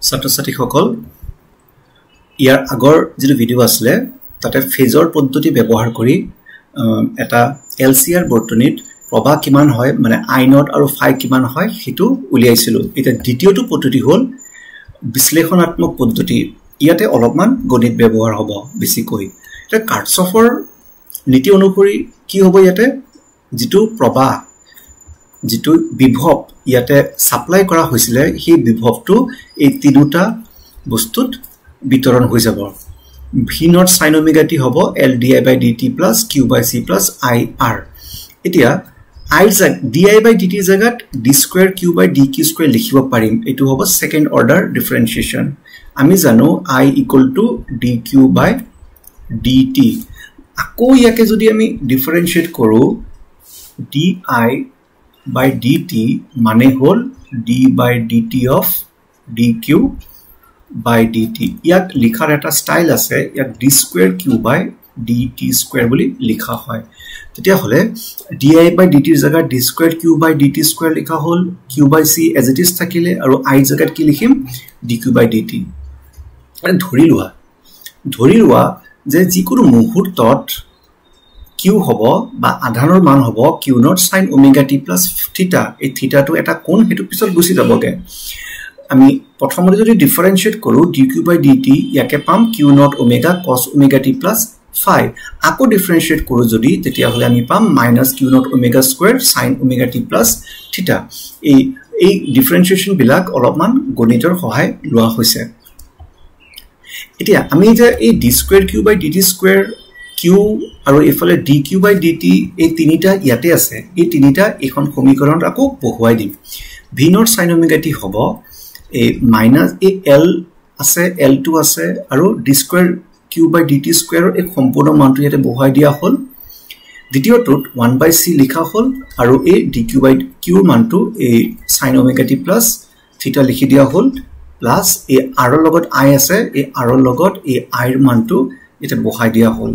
ছাত্ৰ-ছাত্ৰীসকল ইয়াৰ আগৰ যেটো ভিডিও আছিল তাতে ফেজৰ পদ্ধতি ব্যৱহাৰ কৰি এটা এলসিআৰ বৰ্তনীত প্ৰবাহ কিমান হয় মানে I নট আৰু ফাই কিমান হয় হেতু উলিয়াইছিল এটা দ্বিতীয়টো পদ্ধতি হল বিশ্লেষণাত্মক পদ্ধতি ইয়াতে অলপমান গণিত ব্যৱহাৰ হ'ব বেছিকৈ এটা কাৰ্চফৰ নীতি অনুসৰি কি হ'ব ইয়াতে যেটো প্ৰবাহ যেটো বিভৱ ইয়াতে সাপ্লাই কৰা হৈছিল সেই বিভৱটো এই তিনিটা বস্তুত বিতৰণ হৈ যাব v not sin omega t হ'ব l di by dt plus q by c plus i r এতিয়া i di by dt জাগাত d square q by dq square লিখিব পাৰিম এটো হ'ব সেকেন্ড অৰ্ডাৰ ডিফাৰেন্সিয়েচন আমি জানো i equal to dq by dt আকৌ ইয়াকে যদি আমি ডিফাৰেন্সিয়েট কৰো di by dt মানে হল d by dt of dq by dt ইয়াক লিখাৰ এটা স্টাইল আছে ইয়াক d square q by dt square বুলি লিখা হয় তেতিয়া হলে di by dt ৰ জায়গাত d square q by dt square লিখা হল q by c as it is থাকিলে আৰু i জায়গাত কি লিখিম dq by dt মানে ধৰি লোৱা যে যিকোনো মুহূৰ্তত q হ'ব বা আধানৰ মান হ'ব q not sin omega t plus theta এই theta টো এটা কোণ হেতু পিছত গুছি যাবগে আমি প্ৰথমতে যদি ডিফাৰেন্সিয়েট কৰো dq by dt ইয়াকে পাম q not omega cos omega t plus phi আকৌ ডিফাৰেন্সিয়েট কৰো যদি তেতিয়া হলে আমি পাম minus q not omega square sin omega t plus theta এই ডিফাৰেন্সিয়েচন বিলাক অলপমান গণিতৰ সহায় লোৱা হৈছে এতিয়া আমি যে এই d square q by dt square q আৰু এফালে dq by dt এই তিনিটা ইয়াতে আছে এই তিনিটা এখন সমীকৰণত আকৌ বহুৱাই দিম v not sin omega t হ'ব এই মাইনাস এই l আছে l2 আছে আৰু d square q by dt square এই সম্পূৰ্ণ মানটো ইয়াতে বহুৱাই দিয়া হল দ্বিতীয়টোত 1 by c লিখা হল আৰু এই dq by q মানটো এই sin omega t plus theta লিখি দিয়া হল প্লাস এই r ৰ লগত i আছে এই r ৰ লগত এই i ৰ মানটো এটা বহাই দিয়া হল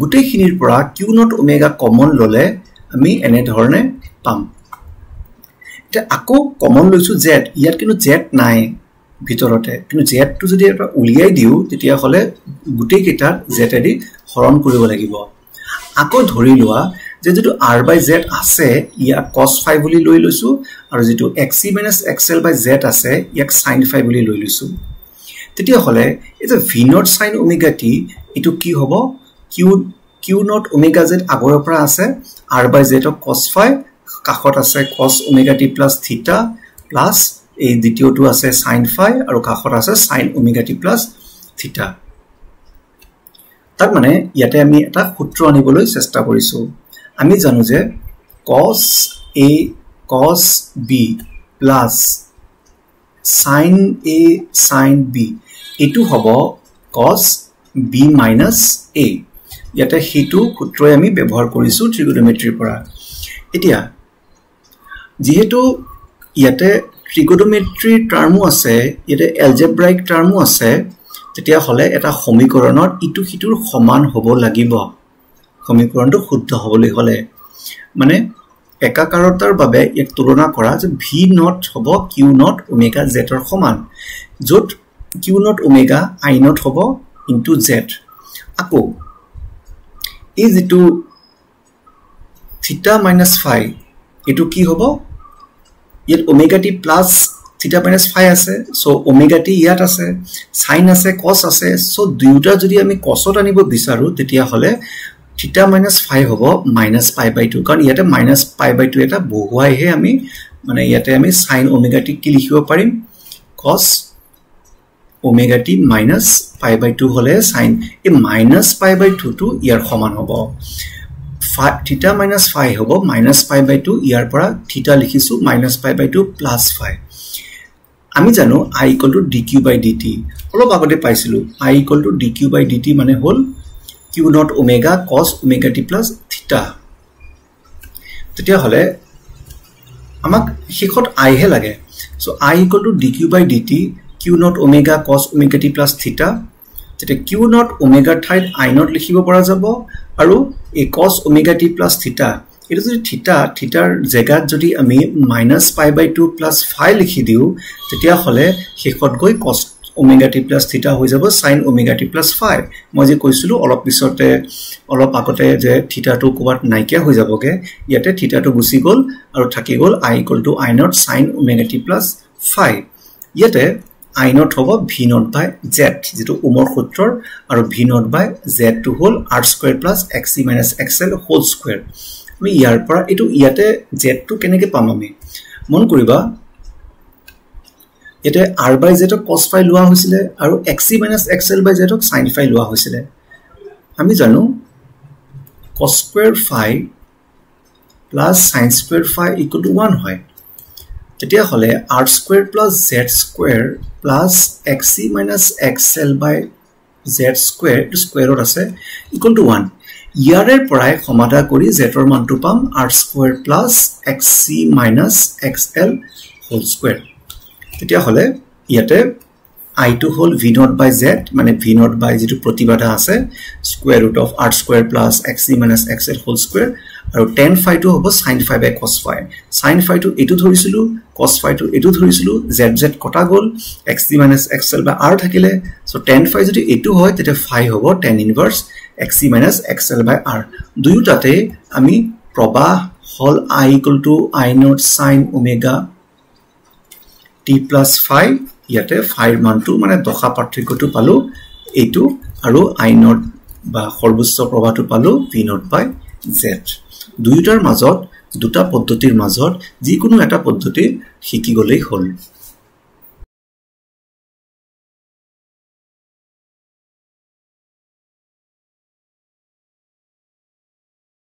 গুটেইখিনিৰ পৰা q নট omega কমন ললে আমি এনে ধৰণে পাম এটা আকৌ কমন লৈছো z ইয়াত কিন্তু z নাই ভিতৰতে কিন্তু z টো যদি এটা উলিয়াই দিও তেতিয়া হলে গুটেই কেইটা z এদি হৰণ কৰিব লাগিব আকৌ ধৰি লোৱা যে যেটো r by z আছে ইয়া cos phi বুলি লৈ লৈছো আৰু যেটো xc - xl by z আছে ইয়াক sin phi বুলি লৈ লৈছো তেতিয়া হলে এটা v not sin omega t এটো কি হ'ব q not omega z আগৰ পৰা আছে r by z of cos phi কাখত আছে cos omega t plus theta plus এই দ্বিতীয়টো আছে sin phi আৰু কাখত আছে sin omega t plus theta তাৰ মানে ইয়াতে আমি এটা সূত্ৰ আনিবলৈ চেষ্টা কৰিছো আমি জানো যে cos a cos b plus sin a sin b এটো হ'ব cos b minus a ইয়াতে হেতু সূত্ৰই আমি ব্যৱহাৰ কৰিছো ট্ৰিগোনোমেট্ৰিৰ পৰা এতিয়া যেহেতু ইয়াতে ট্ৰিগোনোমেট্ৰি টাৰ্মো আছে ইয়াতে এলজেব্ৰাইক টাৰ্মো আছে তেতিয়া হলে এটা সমীকৰণৰ ইটো হিতুৰ সমান হ'ব লাগিব সমীকৰণটো শুদ্ধ হ'বলৈ হলে মানে একাকাৰতাৰ বাবে এক তুলনা কৰা যে v নট হ'ব q নট omega z ৰ সমান যত q not omega i not হ'ব into z আকৌ এই যেটো theta minus phi এটো কি হ'ব ইয়াত omega t plus theta minus phi আছে so omega t ইয়াত আছে sin আছে cos আছে so দুইটা যদি আমি cosত আনিব বিচাৰো তেতিয়া হলে theta minus phi হ'ব minus pi by 2 কাৰণ ইয়াতে minus pi by 2 এটা বহুৱাই হে আমি মানে ইয়াতে আমি sin omega t কি লিখিব পাৰিম cos omega t minus pi by 2 হলে sin এই minus pi by 2 টো ইয়াৰ সমান হ'ব theta minus phi হ'ব minus pi by 2 ইয়াৰ পৰা theta লিখিছো minus pi by 2 plus phi আমি জানো I equal to dq by dt অলপ আগতে পাইছিলো I equal to dq by dt মানে হল q not omega cos omega t plus theta তেতিয়া হলে আমাক শেষত I হে লাগে so I equal to dq by dt q not omega cos omega t plus theta তেতিয়া q not omega ঠাইত I not লিখিব পৰা যাব আৰু এই cos omega t plus theta এটা যদি থিটাৰ জেগাত যদি আমি -π/2 + phi লিখি দিও তেতিয়া হলে শেষত গৈ cos omega t plus theta হৈ যাব sin omega t plus phi মই যে কৈছিলো অলপ পিছতে অলপ আগতে যে থিটা টো কোৱাত নাইকিয়া হৈ যাবগে ইয়াতে থিটা টো গুছি গল আৰু থাকি গল I = I naught sin omega t plus phi ইয়াতে I naught হ'ব v naught by z যেটো ওমৰ সূত্ৰৰ আৰু v naught by z টো হল r² plus xc minus xl whole square আমি ইয়াৰ পৰা এটো ইয়াতে z টো কেনেকে পাম আমি মন কৰিবা এতে r by z cos phi লোৱা হৈছিল আৰু xc minus xl by z sin phi লোৱা হৈছিল আমি জানো cos square phi plus sin square phi = 1 হয় তেতিয়া হলে r² plus z² plus xc minus xl by z² to square root আছে = 1 ইয়াৰে পৰাই সমাধা কৰি z ৰ মানটো পাম r² plus xc minus xl whole square তেতিয়া হলে ইয়াতে I টো হল v naught by z মানে v naught by যেটো প্ৰতিবাধা আছে square root of r² plus xc minus xl whole square আৰু tan phi টো হ'ব sin phi by cos phi sin phi টো এটো ধৰিছিলো cos phi টো এটো ধৰিছিলো z কটা গল xc minus xl by r থাকিলে সো tan phi যদি এটো হয় তেতিয়া phi হ'ব tan inverse xc minus xl by r দুয়োটাতে আমি প্ৰবাহ হল I = I naught sin omega t plus phi ইয়াতে phi মানটো মানে দশা পাৰ্থক্যটো পালো এটো আৰু I naught বা সৰ্বোচ্চ প্ৰবাহটো পালো v naught by z দুইটাৰ মাজত দুটা পদ্ধতিৰ মাজত যিকোনো এটা পদ্ধতি শিকি গলেই হল